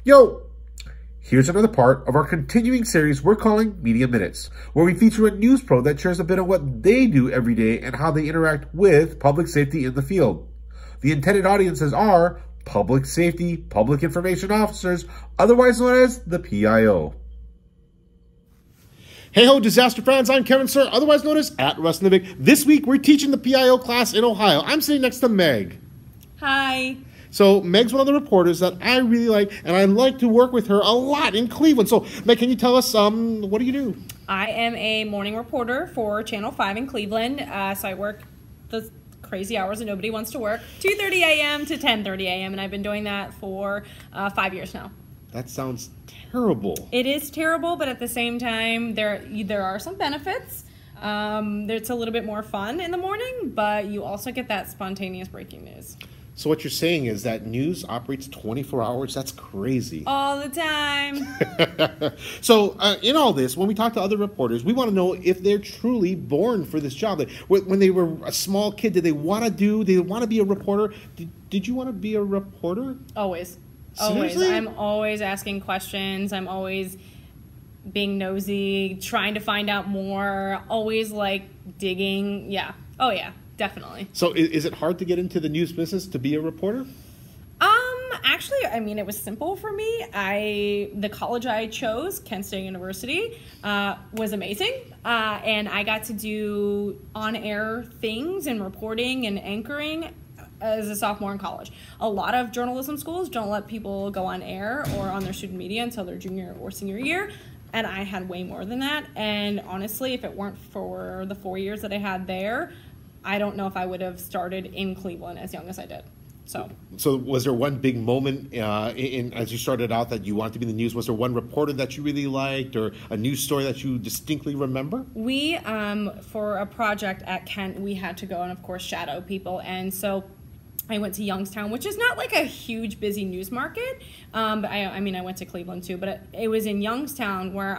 Yo! Here's another part of our continuing series we're calling Media Minutes, where we feature a news pro that shares a bit of what they do every day and how they interact with public safety in the field. The intended audiences are public safety, public information officers, otherwise known as the PIO. Hey ho, disaster fans, I'm Kevin Sir, otherwise known as @rusnivek. This week we're teaching the PIO class in Ohio. I'm sitting next to Meg. Hi. So Meg's one of the reporters that I really like, and I like to work with her a lot in Cleveland. So Meg, can you tell us, what do you do? I am a morning reporter for Channel 5 in Cleveland. So I work the crazy hours that nobody wants to work, 2:30 a.m. to 10:30 a.m. And I've been doing that for 5 years now. That sounds terrible. It is terrible, but at the same time, there are some benefits. It's a little bit more fun in the morning, but you also get that spontaneous breaking news. So what you're saying is that news operates 24 hours? That's crazy. All the time. So in all this, when we talk to other reporters, we want to know if they're truly born for this job. Like, when they were a small kid, did they want to be a reporter? Did you want to be a reporter? Always. Seriously? Always. I'm always asking questions. I'm always being nosy, trying to find out more, always like digging. Yeah. Oh yeah. Definitely. So is it hard to get into the news business to be a reporter? Actually, I mean, it was simple for me. The college I chose, Kent State University, was amazing. And I got to do on-air things and reporting and anchoring as a sophomore in college. A lot of journalism schools don't let people go on air or on their student media until their junior or senior year. And I had way more than that. And honestly, if it weren't for the 4 years that I had there, I don't know if I would have started in Cleveland as young as I did. So was there one big moment as you started out that you wanted to be in the news? Was there one reporter that you really liked or a news story that you distinctly remember? We, for a project at Kent, we had to go and, of course, shadow people. And so I went to Youngstown, which is not like a huge busy news market. But I mean, I went to Cleveland too, but it was in Youngstown where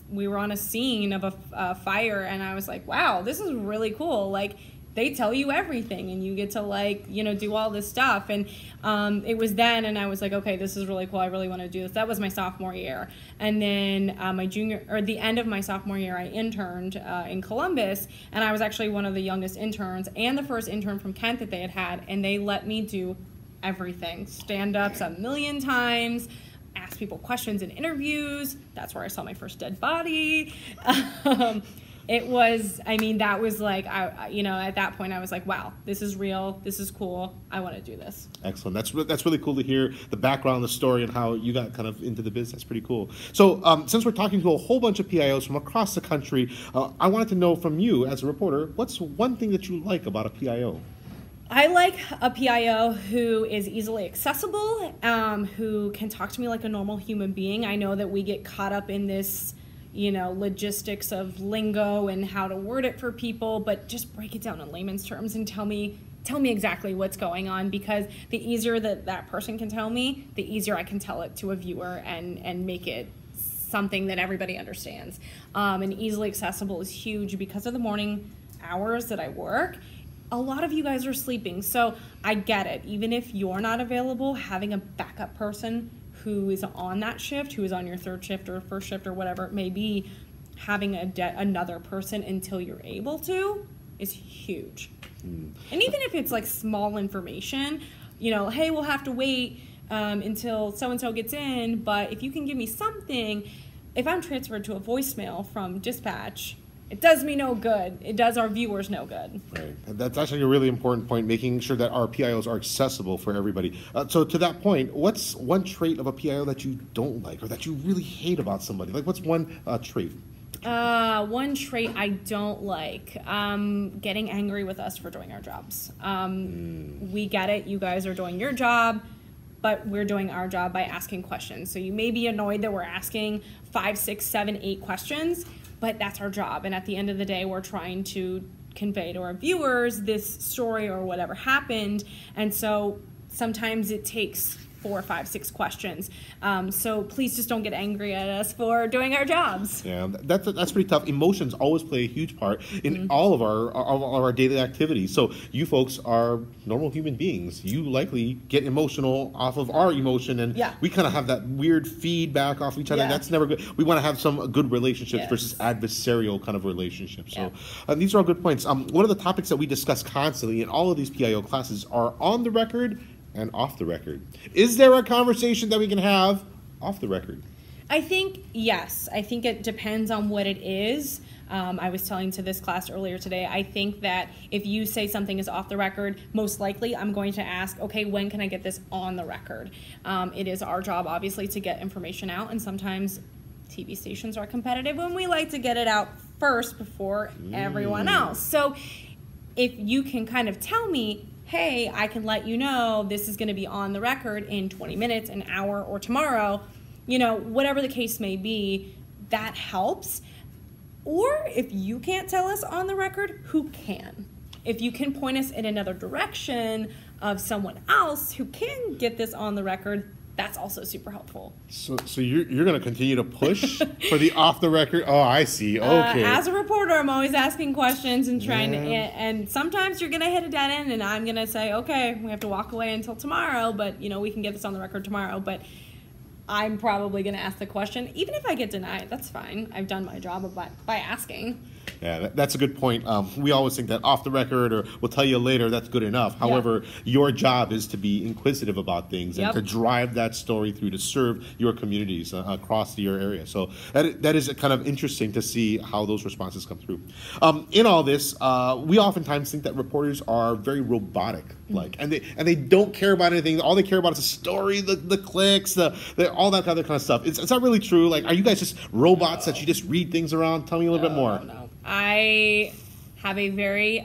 we were on a scene of a fire, and I was like, wow, this is really cool. Like, they tell you everything and you get to do all this stuff. And it was then, and I was like, okay, this is really cool. I really want to do this. That was my sophomore year. And then the end of my sophomore year, I interned in Columbus, and I was actually one of the youngest interns and the first intern from Kent that they had. And they let me do everything. Stand-ups a million times, ask people questions in interviews. That's where I saw my first dead body. It was, I mean, that was like, at that point I was like, wow, this is real. This is cool. I want to do this. Excellent. That's really cool to hear the background, the story, and how you got kind of into the business. That's pretty cool. So since we're talking to a whole bunch of PIOs from across the country, I wanted to know from you as a reporter, what's one thing that you like about a PIO? I like a PIO who is easily accessible, who can talk to me like a normal human being. I know that we get caught up in this logistics of lingo and how to word it for people, but just break it down in layman's terms and tell me exactly what's going on, because the easier that person can tell me, the easier I can tell it to a viewer and make it something that everybody understands. And easily accessible is huge because of the morning hours that I work. A lot of you guys are sleeping, so I get it. Even if you're not available, having a backup person who is on that shift, who is on your third shift or first shift or whatever it may be, having another person until you're able to is huge. And even if it's like small information, hey, we'll have to wait until so-and-so gets in, but if you can give me something, if I'm transferred to a voicemail from dispatch, it does me no good. It does our viewers no good. Right. That's actually a really important point, making sure that our PIOs are accessible for everybody. So to that point, what's one trait of a PIO that you don't like or that you really hate about somebody? Like, what's one trait? One trait I don't like, getting angry with us for doing our jobs. We get it. You guys are doing your job, but we're doing our job by asking questions. So you may be annoyed that we're asking 5, 6, 7, 8 questions, but that's our job. And at the end of the day, we're trying to convey to our viewers this story or whatever happened. And so sometimes it takes 4, 5, 6 questions. So please just don't get angry at us for doing our jobs. Yeah, that's pretty tough. Emotions always play a huge part in all of our daily activities. So you folks are normal human beings. You likely get emotional off of our emotion, and we kind of have that weird feedback off each other. Yeah. That's never good. We want to have some good relationships versus adversarial kind of relationships. So these are all good points. One of the topics that we discuss constantly in all of these PIO classes are on the record and off the record. Is there a conversation that we can have off the record? I think, yes. I think it depends on what it is. I was telling to this class earlier today, I think that if you say something is off the record, most likely I'm going to ask, okay, when can I get this on the record? It is our job, obviously, to get information out, and sometimes TV stations are competitive when we like to get it out first before everyone else. So if you can kind of tell me, hey, I can let you know this is going to be on the record in 20 minutes, an hour, or tomorrow, you know, whatever the case may be, that helps. Or if you can't tell us on the record, who can? If you can point us in another direction of someone else who can get this on the record, that's also super helpful. So you're going to continue to push for the off the record? Oh, I see. Okay. As a reporter, I'm always asking questions and trying to, and sometimes you're going to hit a dead end, and I'm going to say, okay, we have to walk away until tomorrow, but you know, we can get this on the record tomorrow. But I'm probably going to ask the question. Even if I get denied, that's fine. I've done my job by asking. Yeah, that's a good point. We always think that off the record or we'll tell you later, that's good enough. However, your job is to be inquisitive about things and to drive that story through to serve your communities across your area. So that is kind of interesting to see how those responses come through. In all this, we oftentimes think that reporters are very robotic-like, and they don't care about anything. All they care about is the story, the clicks, all that other kind of stuff. Is that really true? Like, are you guys just robots that you just read things around? Tell me a little bit more. No. I have a very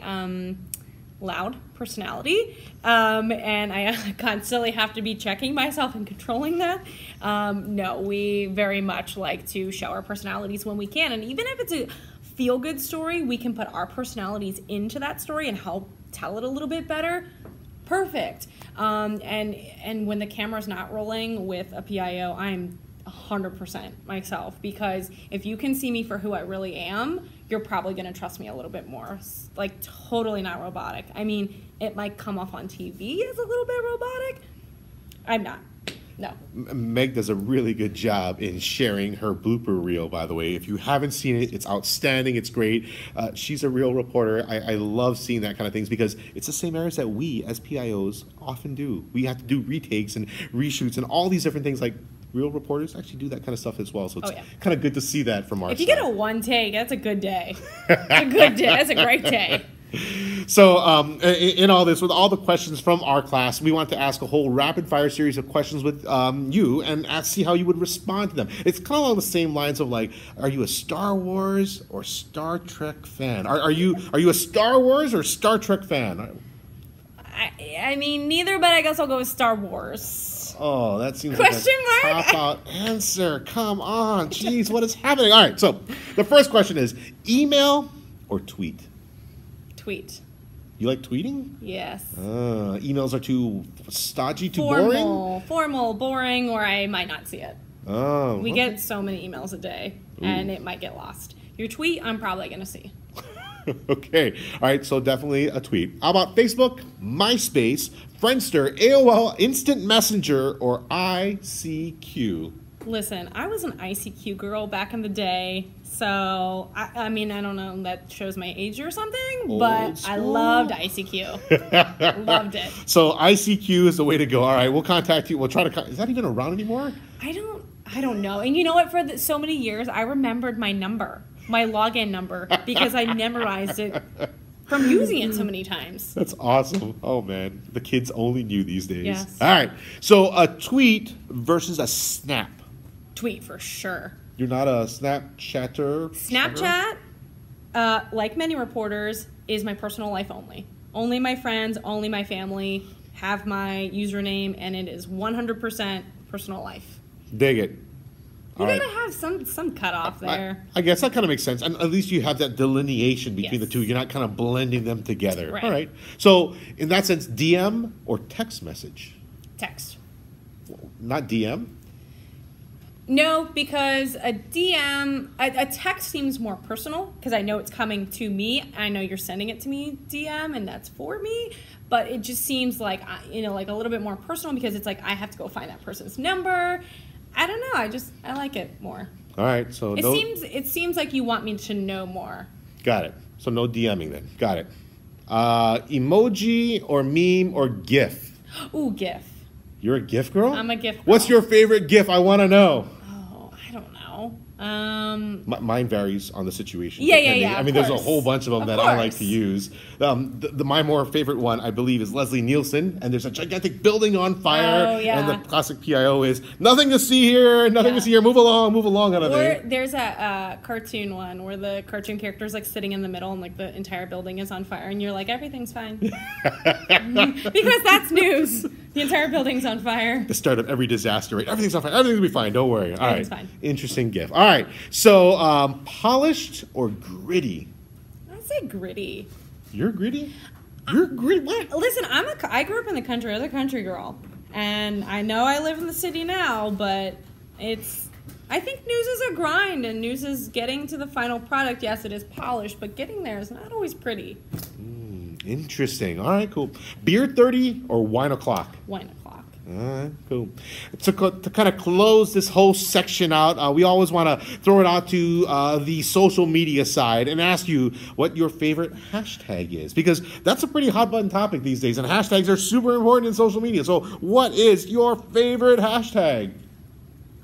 loud personality, and I constantly have to be checking myself and controlling that. No, we very much like to show our personalities when we can, and even if it's a feel-good story, we can put our personalities into that story and help tell it a little bit better. Perfect. And when the camera's not rolling with a PIO, I'm 100% myself, because if you can see me for who I really am, you're probably going to trust me a little bit more. Like, totally not robotic. I mean, it might come off on TV as a little bit robotic. I'm not. No. Meg does a really good job in sharing her blooper reel, by the way. If you haven't seen it, it's outstanding. It's great. She's a real reporter. I love seeing that kind of things because it's the same errors that we as PIOs often do. We have to do retakes and reshoots and all these different things. Like, real reporters actually do that kind of stuff as well. So it's kind of good to see that from our side. If you get a one take, that's a good day. A good day. That's a great day. So in all this, with all the questions from our class, we want to ask a whole rapid-fire series of questions with you and see how you would respond to them. It's kind of along the same lines of, like, are you a Star Wars or Star Trek fan? Are you a Star Wars or Star Trek fan? I mean, neither, but I guess I'll go with Star Wars. Oh, that seems Question like a mark? cop-out answer. Come on. Jeez, what is happening? All right, so the first question is email or tweet? Tweet. You like tweeting? Yes. Emails are too stodgy, too boring? Formal, boring, or I might not see it. Oh. We get so many emails a day, and it might get lost. Your tweet, I'm probably going to see. Okay. All right, so definitely a tweet. How about Facebook, MySpace, Friendster, AOL, Instant Messenger, or ICQ? Listen, I was an ICQ girl back in the day, so, I mean, I don't know if that shows my age or something, but I loved ICQ. Loved it. So ICQ is the way to go. All right, we'll contact you. We'll try to, is that even around anymore? I don't know. And you know what? For so many years, I remembered my number, my login number, because I memorized it from using it so many times. That's awesome. Oh, man. The kids only knew these days. Yes. All right. So a tweet versus a snap. Tweet for sure. You're not a Snapchatter? Snapchat, like many reporters, is my personal life only. Only my friends, only my family have my username, and it is 100% personal life. Dig it. You gotta have some cutoff there. I guess that kind of makes sense. And at least you have that delineation between the two. You're not kind of blending them together. Right. All right. So in that sense, DM or text message? Text. Not DM? No, because a DM, a text seems more personal because I know it's coming to me. I know you're sending it to me DM, and that's for me. But it just seems like, like a little bit more personal because it's like I have to go find that person's number. I don't know. I like it more. All right. So it seems like you want me to know more. Got it. So no DMing then. Got it. Emoji or meme or GIF? Ooh, GIF. You're a GIF girl? I'm a GIF girl. What's your favorite GIF? I want to know. I don't know. Mine varies on the situation. Yeah. I mean, there's a whole bunch of them that I like to use. My more favorite one, I believe, is Leslie Nielsen, and there's a gigantic building on fire, and the classic PIO is nothing to see here, to see here. Move along, kind of thing. There's a cartoon one where the cartoon character is like sitting in the middle, and like the entire building is on fire, and you're like, everything's fine, because that's news. The entire building's on fire. The start of every disaster rate. Everything's on fire. Everything's going to be fine. Don't worry. All right. Fine. Interesting GIF. All right. So, polished or gritty? I'd say gritty. You're gritty? You're gritty? What? Listen, I grew up in the country. I was a country girl. And I know I live in the city now, but I think news is a grind, and news is getting to the final product. Yes, it is polished, but getting there is not always pretty. Interesting. All right, cool. Beer 30 or wine o'clock? Wine o'clock. All right, cool. To kind of close this whole section out, we always want to throw it out to the social media side and ask you what your favorite hashtag is, because that's a pretty hot button topic these days, and hashtags are super important in social media. So what is your favorite hashtag?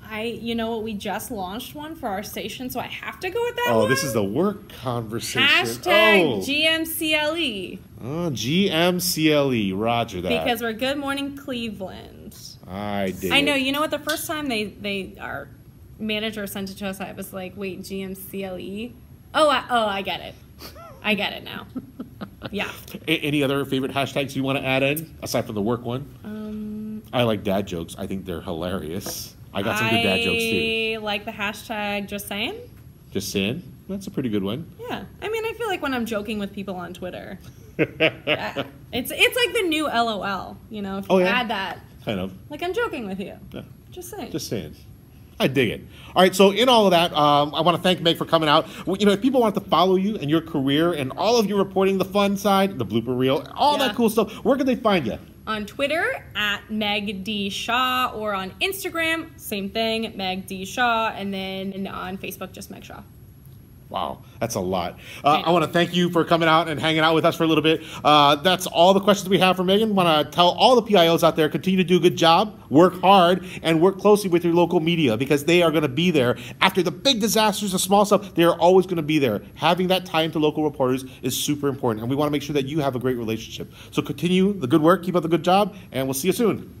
We just launched one for our station, so I have to go with that one. Oh, this is the work conversation. Hashtag GMCLE. Oh, GMCLE. Roger that. Because we're Good Morning Cleveland. I did. I know. You know what? The first time our manager sent it to us, I was like, wait, GMCLE? I get it. I get it now. Yeah. Any other favorite hashtags you want to add in, aside from the work one? I like dad jokes. I think they're hilarious. I got some good dad jokes, too. I like the hashtag just saying. Just saying? That's a pretty good one. Yeah. I mean, I feel like when I'm joking with people on Twitter, it's like the new LOL, if you add that. Kind of. Like, I'm joking with you. Yeah. Just saying. Just saying. I dig it. All right, so in all of that, I want to thank Meg for coming out. If people want to follow you and your career and all of your reporting, the fun side, the blooper reel, all that cool stuff, where can they find you? On Twitter, at MegDShaw, or on Instagram, same thing, MegDShaw, and then on Facebook, just MegShaw. Wow, that's a lot. I want to thank you for coming out and hanging out with us for a little bit. That's all the questions we have for Megan. I want to tell all the PIOs out there, continue to do a good job, work hard, and work closely with your local media, because they are going to be there. After the big disasters, the small stuff, they are always going to be there. Having that tie into local reporters is super important, and we want to make sure that you have a great relationship. So continue the good work, keep up the good job, and we'll see you soon.